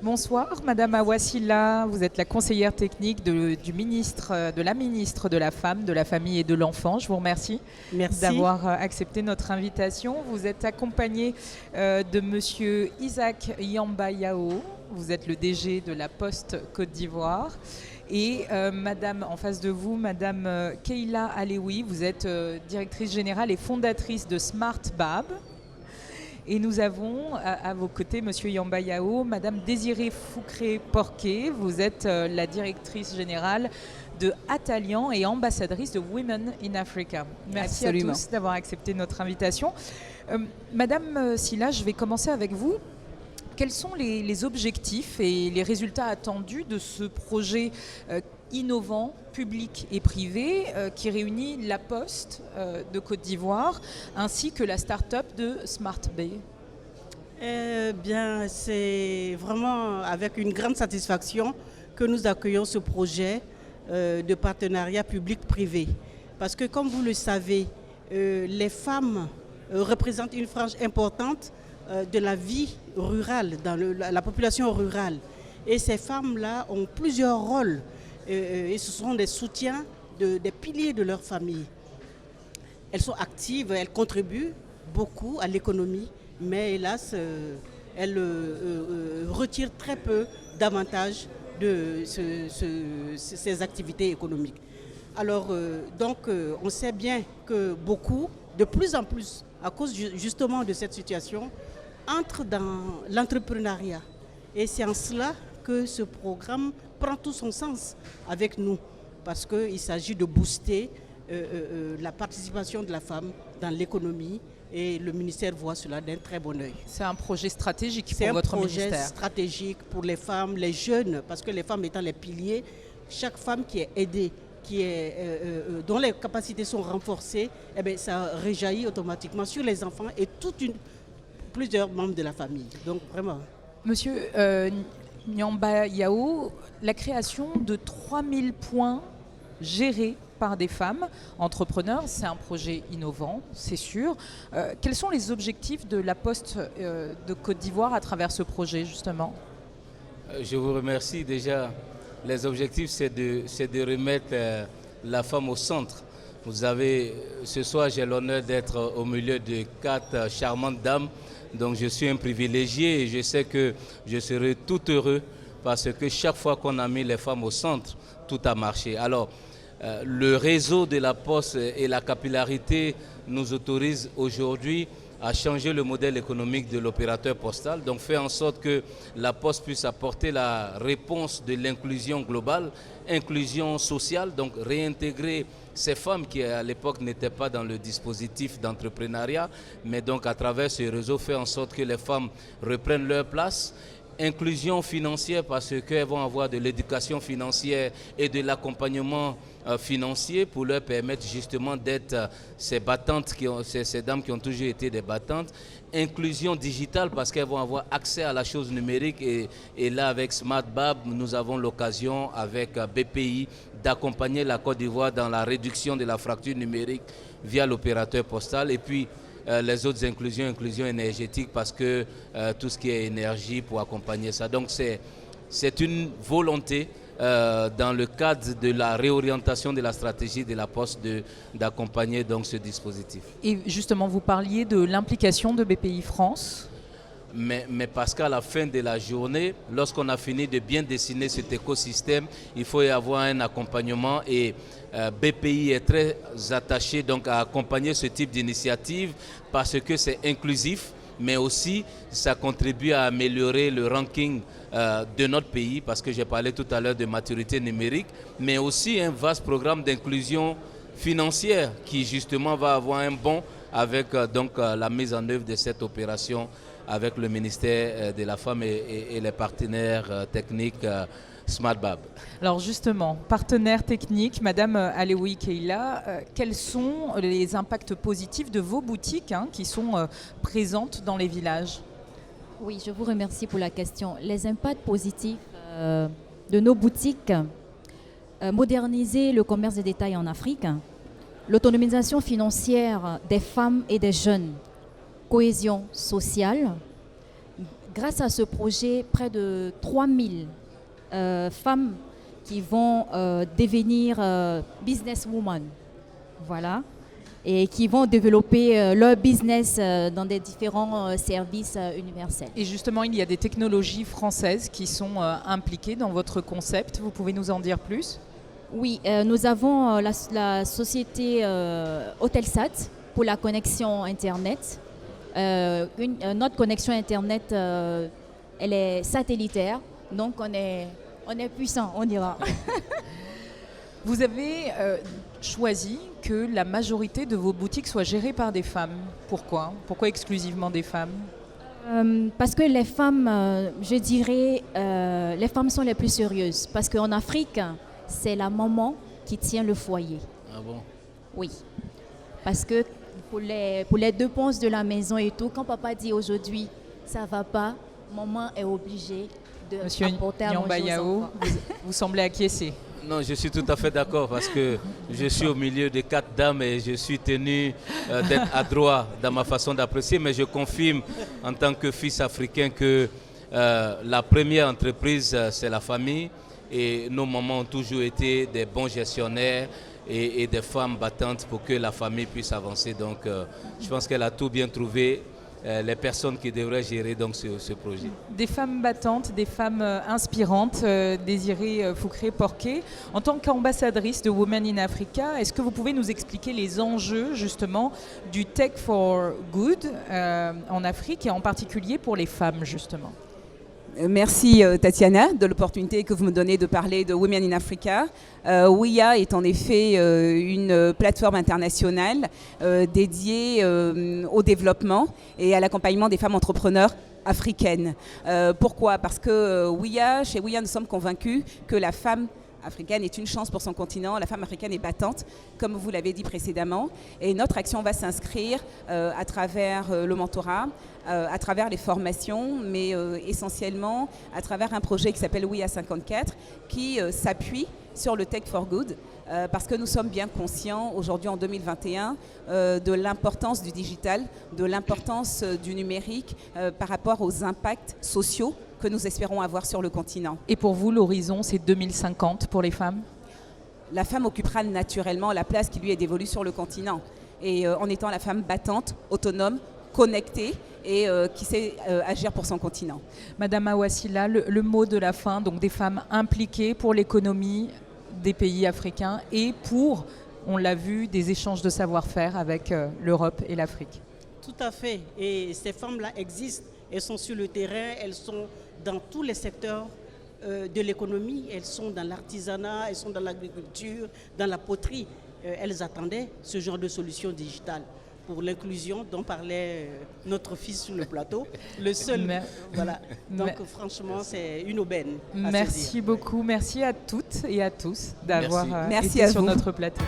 Bonsoir, Madame Awassila, vous êtes la conseillère technique de la ministre de la Femme, de la Famille et de l'Enfant. Je vous remercie Merci. d'avoir accepté notre invitation. Vous êtes accompagnée de Monsieur Isaac Yambayao, vous êtes le DG de la Poste Côte d'Ivoire. Et Madame, en face de vous, Madame Keila Alewi, vous êtes directrice générale et fondatrice de Smart Bab. Et nous avons à vos côtés Monsieur Yambayao, Madame Désirée Foucré-Porquet, vous êtes la directrice générale de Atalian et ambassadrice de Women in Africa. Merci Absolument. à tous d'avoir accepté notre invitation. Madame Silla, je vais commencer avec vous. Quels sont les objectifs et les résultats attendus de ce projet innovant, public et privé, qui réunit la Poste de Côte d'Ivoire ainsi que la start-up de Smart Bay? Eh bien, c'est vraiment avec une grande satisfaction que nous accueillons ce projet de partenariat public-privé. Parce que, comme vous le savez, les femmes représentent une frange importante de la vie rurale, dans la population rurale. Et ces femmes-là ont plusieurs rôles et ce sont des soutiens, des piliers de leur famille. Elles sont actives, elles contribuent beaucoup à l'économie, mais hélas, elles retirent très peu d'avantages de ces activités économiques. Alors, on sait bien que beaucoup, de plus en plus, à cause justement de cette situation, entrent dans l'entrepreneuriat. Et c'est en cela que ce programme prend tout son sens avec nous, parce qu'il s'agit de booster la participation de la femme dans l'économie, et le ministère voit cela d'un très bon œil. C'est un projet stratégique pour votre ministère. C'est un projet stratégique pour les femmes, les jeunes, parce que les femmes étant les piliers, chaque femme qui est aidée, dont les capacités sont renforcées, eh bien, ça réjaillit automatiquement sur les enfants et plusieurs membres de la famille. Donc vraiment. Monsieur Yambayao, la création de 3000 points gérés par des femmes entrepreneurs, c'est un projet innovant, c'est sûr. Quels sont les objectifs de la Poste de Côte d'Ivoire à travers ce projet, justement? Je vous remercie déjà. Les objectifs, c'est de remettre la femme au centre. Vous avez, ce soir, j'ai l'honneur d'être au milieu de 4 charmantes dames. Donc je suis un privilégié et je sais que je serai tout heureux parce que chaque fois qu'on a mis les femmes au centre, tout a marché. Alors, le réseau de la Poste et la capillarité nous autorisent aujourd'hui à changer le modèle économique de l'opérateur postal, donc faire en sorte que la Poste puisse apporter la réponse de l'inclusion globale, inclusion sociale, donc réintégrer ces femmes qui à l'époque n'étaient pas dans le dispositif d'entrepreneuriat, mais donc à travers ce réseau faire en sorte que les femmes reprennent leur place. Inclusion financière parce qu'elles vont avoir de l'éducation financière et de l'accompagnement financier pour leur permettre justement d'être ces battantes, ces dames qui ont toujours été des battantes. Inclusion digitale parce qu'elles vont avoir accès à la chose numérique et là avec Smart Bab, nous avons l'occasion avec BPI d'accompagner la Côte d'Ivoire dans la réduction de la fracture numérique via l'opérateur postal et puis les autres inclusion énergétique parce que tout ce qui est énergie pour accompagner ça. Donc c'est une volonté dans le cadre de la réorientation de la stratégie de la Poste d'accompagner donc ce dispositif. Et justement, vous parliez de l'implication de BPI France. Mais parce qu'à la fin de la journée, lorsqu'on a fini de bien dessiner cet écosystème, il faut y avoir un accompagnement et BPI est très attaché donc à accompagner ce type d'initiative parce que c'est inclusif, mais aussi ça contribue à améliorer le ranking de notre pays parce que j'ai parlé tout à l'heure de maturité numérique, mais aussi un vaste programme d'inclusion financière qui justement va avoir un bond avec la mise en œuvre de cette opération avec le ministère de la Femme et les partenaires techniques Smart Bab. Alors justement, partenaire technique, Madame Alewi Keila, quels sont les impacts positifs de vos boutiques qui sont présentes dans les villages? Oui, je vous remercie pour la question. Les impacts positifs de nos boutiques, moderniser le commerce de détail en Afrique, l'autonomisation financière des femmes et des jeunes, cohésion sociale, grâce à ce projet, près de 3000 femmes qui vont devenir businesswomen, voilà, et qui vont développer leur business dans des différents services universels. Et justement, il y a des technologies françaises qui sont impliquées dans votre concept. Vous pouvez nous en dire plus? Oui, nous avons la société Hotelsat pour la connexion Internet. Notre connexion Internet, elle est satellitaire, donc on est puissant, on dira. Vous avez choisi que la majorité de vos boutiques soient gérées par des femmes. Pourquoi? Pourquoi exclusivement des femmes? Parce que les femmes, je dirais, les femmes sont les plus sérieuses. Parce qu'en Afrique, c'est la maman qui tient le foyer. Ah bon? Oui. Parce que pour les dépenses de la maison et tout, quand papa dit aujourd'hui, ça ne va pas, maman est obligée de apporter à manger aux enfants. Vous semblez acquiescer. Non, je suis tout à fait d'accord parce que je suis au milieu de 4 dames et je suis tenu d'être adroit dans ma façon d'apprécier, mais je confirme en tant que fils africain que la première entreprise, c'est la famille et nos mamans ont toujours été des bons gestionnaires et des femmes battantes pour que la famille puisse avancer. Donc, je pense qu'elle a tout bien trouvé. Les personnes qui devraient gérer donc ce projet. Des femmes battantes, des femmes inspirantes, Désirée Fouqueré-Porquet. En tant qu'ambassadrice de Women in Africa, est-ce que vous pouvez nous expliquer les enjeux justement du Tech for Good en Afrique et en particulier pour les femmes justement? Merci Tatiana de l'opportunité que vous me donnez de parler de Women in Africa. WIA est en effet une plateforme internationale dédiée au développement et à l'accompagnement des femmes entrepreneurs africaines. Pourquoi? Parce que chez WIA, nous sommes convaincus que la femme africaine est une chance pour son continent. La femme africaine est battante, comme vous l'avez dit précédemment. Et notre action va s'inscrire à travers le mentorat, à travers les formations, mais essentiellement à travers un projet qui s'appelle WIA 54, qui s'appuie sur le Tech for Good, parce que nous sommes bien conscients aujourd'hui en 2021 de l'importance du digital, de l'importance du numérique par rapport aux impacts sociaux que nous espérons avoir sur le continent. Et pour vous, l'horizon, c'est 2050 pour les femmes? La femme occupera naturellement la place qui lui est dévolue sur le continent. Et en étant la femme battante, autonome, connectée et qui sait agir pour son continent. Madame Awassila, le mot de la fin, donc des femmes impliquées pour l'économie des pays africains et pour, on l'a vu, des échanges de savoir-faire avec l'Europe et l'Afrique. Tout à fait. Et ces femmes-là existent. Elles sont sur le terrain, elles sont dans tous les secteurs de l'économie. Elles sont dans l'artisanat, elles sont dans l'agriculture, dans la poterie. Elles attendaient ce genre de solution digitale pour l'inclusion dont parlait notre fils sur le plateau. Le seul. Voilà. Donc franchement, c'est une aubaine. Merci beaucoup. Merci à toutes et à tous d'avoir été sur notre plateau.